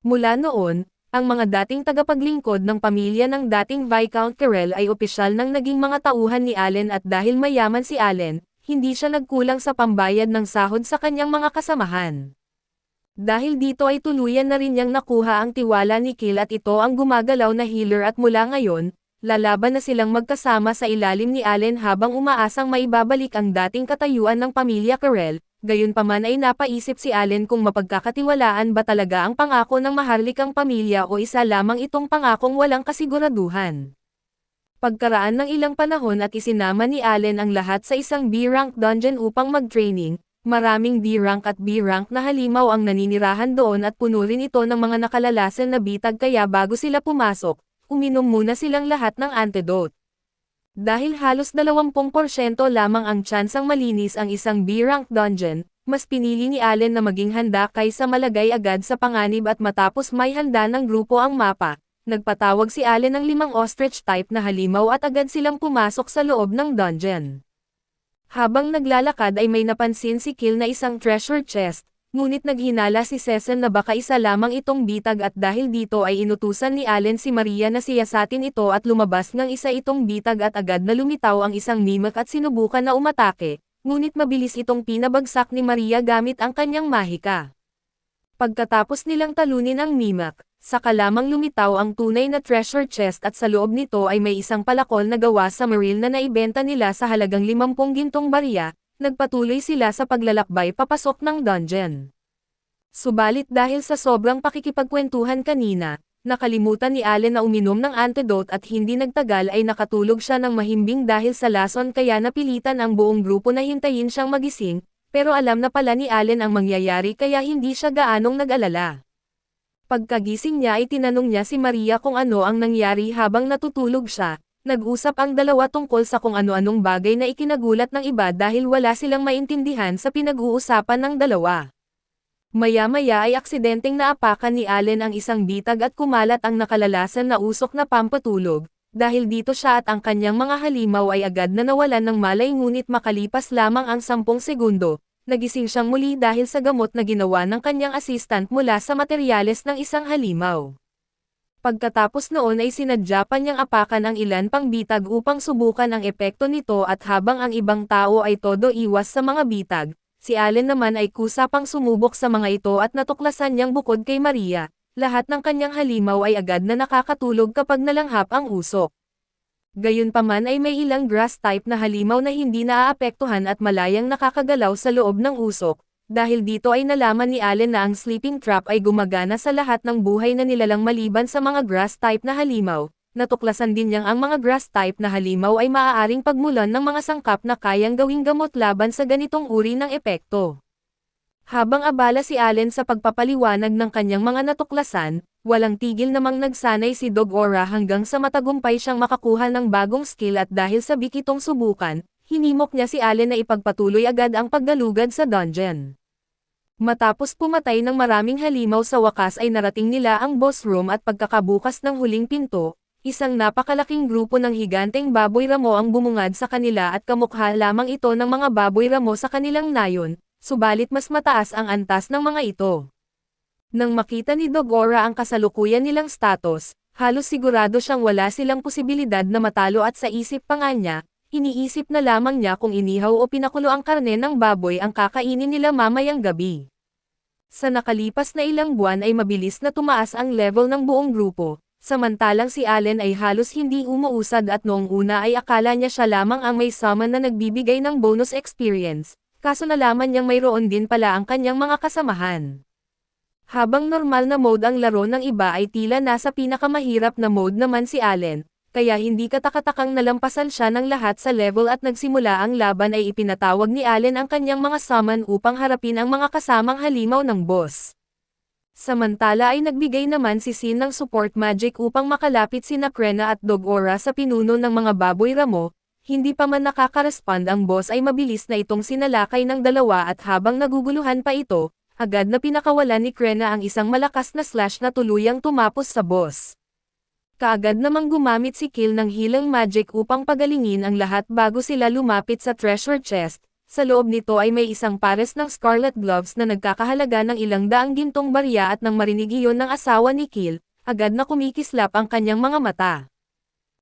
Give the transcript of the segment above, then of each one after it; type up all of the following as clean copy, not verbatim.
Mula noon, ang mga dating tagapaglingkod ng pamilya ng dating Viscount Querelle ay opisyal nang naging mga tauhan ni Allen at dahil mayaman si Allen, hindi siya nagkulang sa pambayad ng sahod sa kanyang mga kasamahan. Dahil dito ay tuluyan na rin niyang nakuha ang tiwala ni Kill at ito ang gumagalaw na healer at mula ngayon, lalaban na silang magkasama sa ilalim ni Allen habang umaasang maibabalik ang dating katayuan ng pamilya Querelle. Gayunpaman ay napaisip si Allen kung mapagkakatiwalaan ba talaga ang pangako ng maharlikang pamilya o isa lamang itong pangakong walang kasiguraduhan. Pagkaraan ng ilang panahon at isinama ni Allen ang lahat sa isang B-rank dungeon upang mag-training, maraming D-rank at B-rank na halimaw ang naninirahan doon at puno rin ito ng mga nakalalasan na bitag kaya bago sila pumasok, uminom muna silang lahat ng antidote. Dahil halos 20% lamang ang tsansang malinis ang isang B-rank dungeon, mas pinili ni Allen na maging handa kaysa malagay agad sa panganib at matapos may handa ng grupo ang mapa, nagpatawag si Allen ng 5 ostrich type na halimaw at agad silang pumasok sa loob ng dungeon. Habang naglalakad ay may napansin si Kill na isang treasure chest, ngunit naghinala si Cecil na baka isa lamang itong bitag at dahil dito ay inutusan ni Allen si Maria na siyasatin ito at lumabas ng isa itong bitag at agad na lumitaw ang isang mimic at sinubukan na umatake, ngunit mabilis itong pinabagsak ni Maria gamit ang kanyang mahika. Pagkatapos nilang talunin ang mimic, saka lamang lumitaw ang tunay na treasure chest at sa loob nito ay may isang palakol na gawa sa maril na naibenta nila sa halagang 50 gintong barya, nagpatuloy sila sa paglalakbay papasok ng dungeon. Subalit dahil sa sobrang pakikipagkwentuhan kanina, nakalimutan ni Allen na uminom ng antidote at hindi nagtagal ay nakatulog siya ng mahimbing dahil sa lason kaya napilitan ang buong grupo na hintayin siyang magising, pero alam na pala ni Allen ang mangyayari kaya hindi siya gaanong nag-alala. Pagkagising niya ay tinanong niya si Maria kung ano ang nangyari habang natutulog siya, nag-usap ang dalawa tungkol sa kung ano-anong bagay na ikinagulat ng iba dahil wala silang maintindihan sa pinag-uusapan ng dalawa. Maya-maya ay aksidenteng naapakan ni Allen ang isang bitag at kumalat ang nakalalasan na usok na pampatulog, dahil dito siya at ang kanyang mga halimaw ay agad na nawalan ng malay ngunit makalipas lamang ang 10 segundo, nagising siyang muli dahil sa gamot na ginawa ng kanyang assistant mula sa materyales ng isang halimaw. Pagkatapos noon ay sinadya pa niyang apakan ang ilan pang bitag upang subukan ang epekto nito at habang ang ibang tao ay todo iwas sa mga bitag, si Allen naman ay kusa pang sumubok sa mga ito at natuklasan niyang bukod kay Maria, lahat ng kanyang halimaw ay agad na nakakatulog kapag nalanghap ang usok. Gayunpaman ay may ilang grass type na halimaw na hindi naaapektuhan at malayang nakakagalaw sa loob ng usok, dahil dito ay nalaman ni Allen na ang sleeping trap ay gumagana sa lahat ng buhay na nilalang maliban sa mga grass type na halimaw. Natuklasan din niyang ang mga grass type na halimaw ay maaaring pagmulan ng mga sangkap na kayang gawing gamot laban sa ganitong uri ng epekto. Habang abala si Allen sa pagpapaliwanag ng kanyang mga natuklasan, walang tigil namang nagsanay si Dog Aura hanggang sa matagumpay siyang makakuha ng bagong skill at dahil sa bikitong subukan, hinimok niya si Allen na ipagpatuloy agad ang paggalugad sa dungeon. Matapos pumatay ng maraming halimaw sa wakas ay narating nila ang boss room at pagkakabukas ng huling pinto, isang napakalaking grupo ng higanteng baboy ramo ang bumungad sa kanila at kamukha lamang ito ng mga baboy ramo sa kanilang nayon, subalit mas mataas ang antas ng mga ito. Nang makita ni Dogora ang kasalukuyan nilang status, halos sigurado siyang wala silang posibilidad na matalo at sa isip pa nga niya, iniisip na lamang niya kung inihaw o pinakulo ang karne ng baboy ang kakainin nila mamayang gabi. Sa nakalipas na ilang buwan ay mabilis na tumaas ang level ng buong grupo, samantalang si Allen ay halos hindi umuusad at noong una ay akala niya siya lamang ang may summon na nagbibigay ng bonus experience, kaso nalaman niyang mayroon din pala ang kanyang mga kasamahan. Habang normal na mode ang laro ng iba ay tila nasa pinakamahirap na mode naman si Allen, kaya hindi katakatakang nalampasan siya ng lahat sa level at nagsimula ang laban ay ipinatawag ni Allen ang kanyang mga summon upang harapin ang mga kasamang halimaw ng boss. Samantala ay nagbigay naman si Sin ng support magic upang makalapit sina Krena at Dogora sa pinuno ng mga baboy ramo, hindi pa man nakaka-respond ang boss ay mabilis na itong sinalakay ng dalawa at habang naguguluhan pa ito, agad na pinakawalan ni Krena ang isang malakas na slash na tuluyang tumapos sa boss. Kaagad namang gumamit si Kill ng healing magic upang pagalingin ang lahat bago sila lumapit sa treasure chest, Sa loob nito ay may isang pares ng scarlet gloves na nagkakahalaga ng ilang daang gintong barya at nang marinig iyon ng asawa ni Kill, agad na kumikislap ang kanyang mga mata.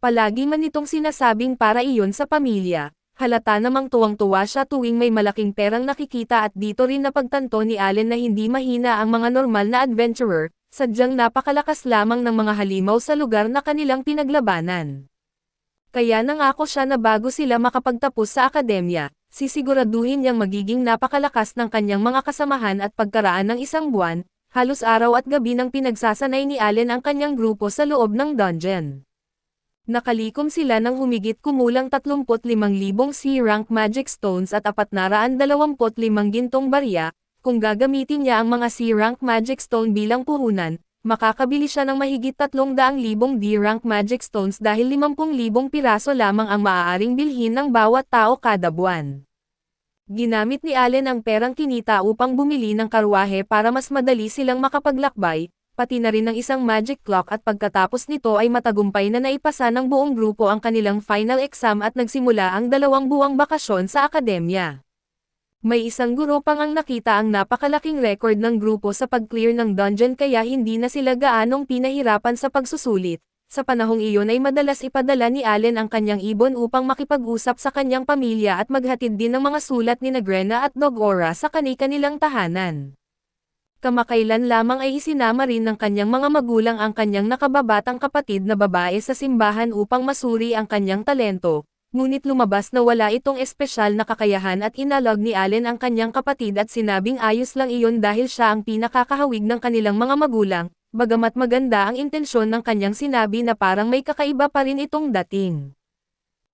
Palagi man itong sinasabing para iyon sa pamilya, halata namang tuwang-tuwa siya tuwing may malaking perang nakikita at dito rin napagtanto ni Allen na hindi mahina ang mga normal na adventurer, sadyang napakalakas lamang ng mga halimaw sa lugar na kanilang pinaglabanan. Kaya nangako siya na bago sila makapagtapos sa akademya, sisiguraduhin niyang magiging napakalakas ng kanyang mga kasamahan at pagkaraan ng isang buwan, halos araw at gabi nang pinagsasanay ni Allen ang kanyang grupo sa loob ng dungeon. Nakalikom sila ng humigit kumulang 35,000 C-rank magic stones at 425 gintong barya. Kung gagamitin niya ang mga C-rank magic stone bilang puhunan, makakabili siya ng mahigit 300,000 D-rank magic stones dahil 50,000 piraso lamang ang maaaring bilhin ng bawat tao kada buwan. Ginamit ni Allen ang perang kinita upang bumili ng karwahe para mas madali silang makapaglakbay, pati na rin ng isang magic clock at pagkatapos nito ay matagumpay na naipasa ng buong grupo ang kanilang final exam at nagsimula ang 2 buwang bakasyon sa akademya. May isang guro pang ang nakita ang napakalaking record ng grupo sa pag-clear ng dungeon kaya hindi na sila gaanong pinahirapan sa pagsusulit. Sa panahong iyon ay madalas ipadala ni Allen ang kanyang ibon upang makipag-usap sa kanyang pamilya at maghatid din ng mga sulat ni Nagrena at Dogora sa kani-kanilang tahanan. Kamakailan lamang ay isinama rin ng kanyang mga magulang ang kanyang nakababatang kapatid na babae sa simbahan upang masuri ang kanyang talento. Ngunit lumabas na wala itong espesyal na kakayahan at inalog ni Allen ang kanyang kapatid at sinabing ayos lang iyon dahil siya ang pinakakahawig ng kanilang mga magulang, bagamat maganda ang intensyon ng kanyang sinabi na parang may kakaiba pa rin itong dating.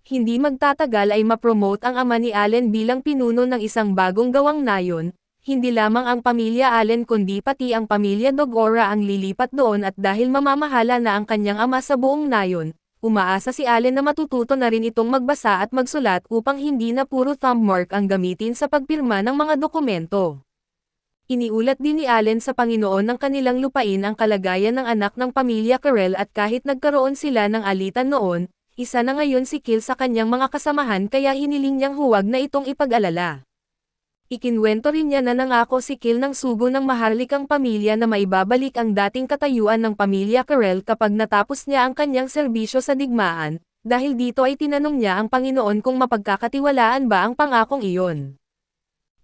Hindi magtatagal ay mapromote ang ama ni Allen bilang pinuno ng isang bagong gawang nayon, hindi lamang ang pamilya Allen kundi pati ang pamilya Dogora ang lilipat doon at dahil mamamahala na ang kanyang ama sa buong nayon. Umaasa si Allen na matututo na rin itong magbasa at magsulat upang hindi na puro thumb mark ang gamitin sa pagpirma ng mga dokumento. Iniulat din ni Allen sa Panginoon ng kanilang lupain ang kalagayan ng anak ng pamilya Carell at kahit nagkaroon sila ng alitan noon, isa na ngayon si Kill sa kanyang mga kasamahan kaya hiniling niyang huwag na itong ipag-alala. Ikinwento rin niya na nangako si Kill ng sugo ng maharlikang pamilya na maibabalik ang dating katayuan ng pamilya Carell kapag natapos niya ang kanyang serbisyo sa digmaan, dahil dito ay tinanong niya ang Panginoon kung mapagkakatiwalaan ba ang pangakong iyon.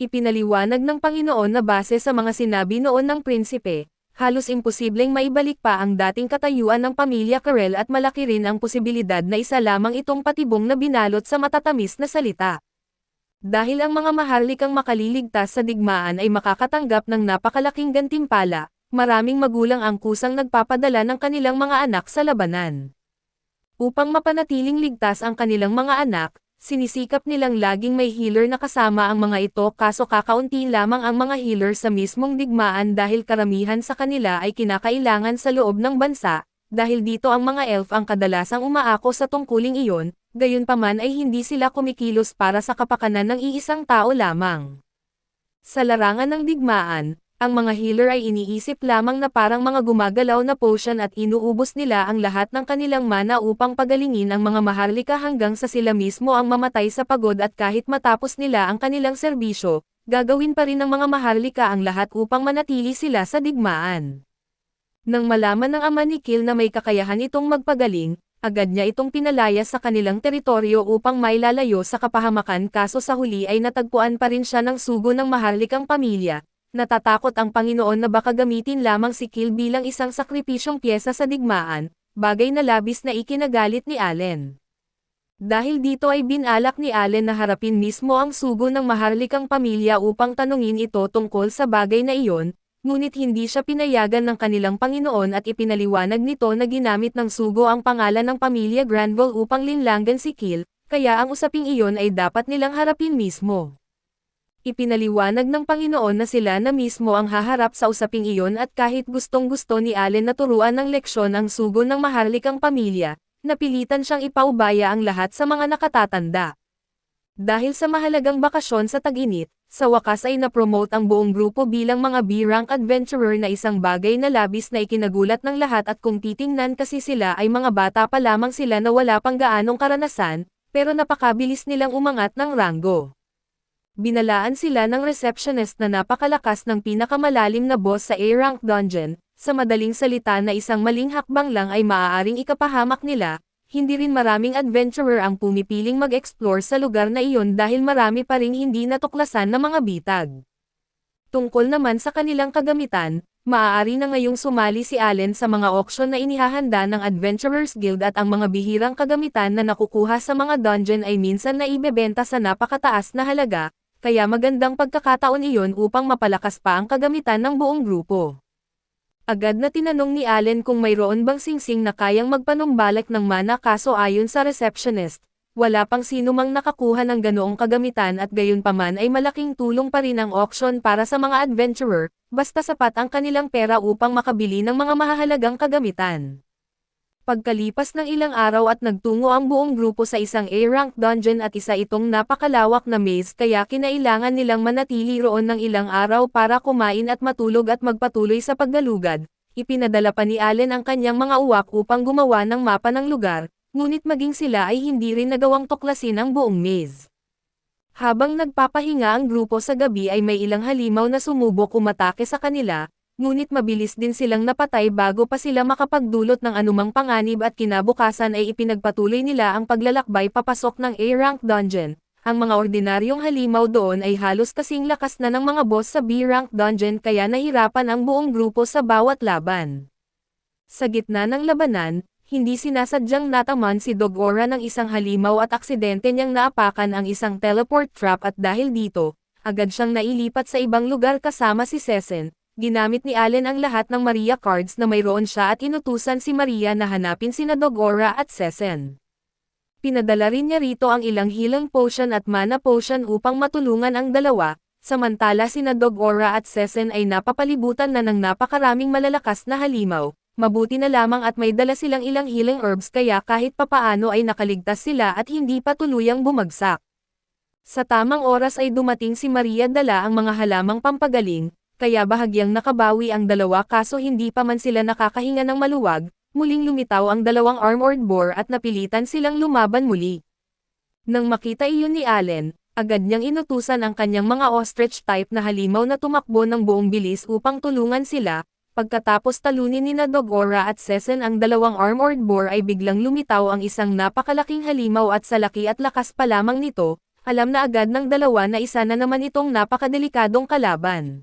Ipinaliwanag ng Panginoon na base sa mga sinabi noon ng prinsipe, halos imposibleng maibalik pa ang dating katayuan ng pamilya Carell at malaki rin ang posibilidad na isa lamang itong patibong na binalot sa matatamis na salita. Dahil ang mga maharlikang makaliligtas sa digmaan ay makakatanggap ng napakalaking gantimpala, maraming magulang ang kusang nagpapadala ng kanilang mga anak sa labanan. Upang mapanatiling ligtas ang kanilang mga anak, sinisikap nilang laging may healer na kasama ang mga ito kaso kakaunti lamang ang mga healer sa mismong digmaan dahil karamihan sa kanila ay kinakailangan sa loob ng bansa, dahil dito ang mga elf ang kadalasang umaako sa tungkuling iyon. Gayunpaman ay hindi sila kumikilos para sa kapakanan ng iisang tao lamang. Sa larangan ng digmaan, ang mga healer ay iniisip lamang na parang mga gumagalaw na potion at inuubos nila ang lahat ng kanilang mana upang pagalingin ang mga maharlika hanggang sa sila mismo ang mamatay sa pagod at kahit matapos nila ang kanilang serbisyo, gagawin pa rin ng mga maharlika ang lahat upang manatili sila sa digmaan. Nang malaman ng ama ni Kill na may kakayahan itong magpagaling, agad niya itong pinalaya sa kanilang teritoryo upang mailalayo sa kapahamakan kaso sa huli ay natagpuan pa rin siya ng sugo ng maharlikang pamilya. Natatakot ang Panginoon na baka gamitin lamang si Kill bilang isang sakripisyong pyesa sa digmaan, bagay na labis na ikinagalit ni Allen. Dahil dito ay binalak ni Allen na harapin mismo ang sugo ng maharlikang pamilya upang tanungin ito tungkol sa bagay na iyon, ngunit hindi siya pinayagan ng kanilang Panginoon at ipinaliwanag nito na ginamit ng sugo ang pangalan ng pamilya Granville upang linlangan si Kill, kaya ang usaping iyon ay dapat nilang harapin mismo. Ipinaliwanag ng Panginoon na sila na mismo ang haharap sa usaping iyon at kahit gustong-gusto ni Allen na turuan ng leksyon ang sugo ng maharlikang pamilya, napilitan siyang ipaubaya ang lahat sa mga nakatatanda. Dahil sa mahalagang bakasyon sa tag-init, sa wakas ay na-promote ang buong grupo bilang mga B-rank adventurer na isang bagay na labis na ikinagulat ng lahat at kung titingnan kasi sila ay mga bata pa lamang sila na wala pang gaanong karanasan, pero napakabilis nilang umangat ng ranggo. Binalaan sila ng receptionist na napakalakas ng pinakamalalim na boss sa A-rank dungeon, sa madaling salita na isang maling hakbang lang ay maaaring ikapahamak nila. Hindi rin maraming adventurer ang pumipiling mag-explore sa lugar na iyon dahil marami pa ring hindi natuklasan na mga bitag. Tungkol naman sa kanilang kagamitan, maaari na ngayong sumali si Allen sa mga auction na inihahanda ng Adventurers Guild at ang mga bihirang kagamitan na nakukuha sa mga dungeon ay minsan na ibebenta sa napakataas na halaga, kaya magandang pagkakataon iyon upang mapalakas pa ang kagamitan ng buong grupo. Agad na tinanong ni Allen kung mayroon bang singsing na kayang magpanumbalik ng mana kaso ayon sa receptionist, wala pang sino mang nakakuha ng ganoong kagamitan at gayunpaman ay malaking tulong pa rin ang auction para sa mga adventurer, basta sapat ang kanilang pera upang makabili ng mga mahahalagang kagamitan. Pagkalipas ng ilang araw at nagtungo ang buong grupo sa isang A-rank dungeon at isa itong napakalawak na maze kaya kinailangan nilang manatili roon ng ilang araw para kumain at matulog at magpatuloy sa paggalugad. Ipinadala pa ni Allen ang kanyang mga uwak upang gumawa ng mapa ng lugar, ngunit maging sila ay hindi rin nagawang tuklasin ang buong maze. Habang nagpapahinga ang grupo sa gabi ay may ilang halimaw na sumubok umatake sa kanila, ngunit mabilis din silang napatay bago pa sila makapagdulot ng anumang panganib at kinabukasan ay ipinagpatuloy nila ang paglalakbay papasok ng A-rank dungeon. Ang mga ordinaryong halimaw doon ay halos kasing lakas na ng mga boss sa B-rank dungeon kaya nahirapan ang buong grupo sa bawat laban. Sa gitna ng labanan, hindi sinasadyang nataman si Dogora ng isang halimaw at aksidente niyang naapakan ang isang teleport trap at dahil dito, agad siyang nailipat sa ibang lugar kasama si Sesen. Ginamit ni Allen ang lahat ng Maria cards na mayroon siya at inutusan si Maria na hanapin sina Dogora at Sesen. Pinadala rin niya rito ang ilang healing potion at mana potion upang matulungan ang dalawa, samantala sina Dogora at Sesen ay napapalibutan na ng napakaraming malalakas na halimaw. Mabuti na lamang at may dala silang ilang healing herbs kaya kahit papaano ay nakaligtas sila at hindi pa tuluyang bumagsak. Sa tamang oras ay dumating si Maria dala ang mga halamang pampagaling, kaya bahagyang nakabawi ang dalawa kaso hindi pa man sila nakakahinga ng maluwag, muling lumitaw ang dalawang armored boar at napilitan silang lumaban muli. Nang makita iyon ni Allen, agad niyang inutusan ang kanyang mga ostrich-type na halimaw na tumakbo ng buong bilis upang tulungan sila. Pagkatapos talunin ni Dogora at Sesen ang dalawang armored boar ay biglang lumitaw ang isang napakalaking halimaw at sa laki at lakas pa lamang nito, alam na agad ng dalawa na isa na naman itong napakadelikadong kalaban.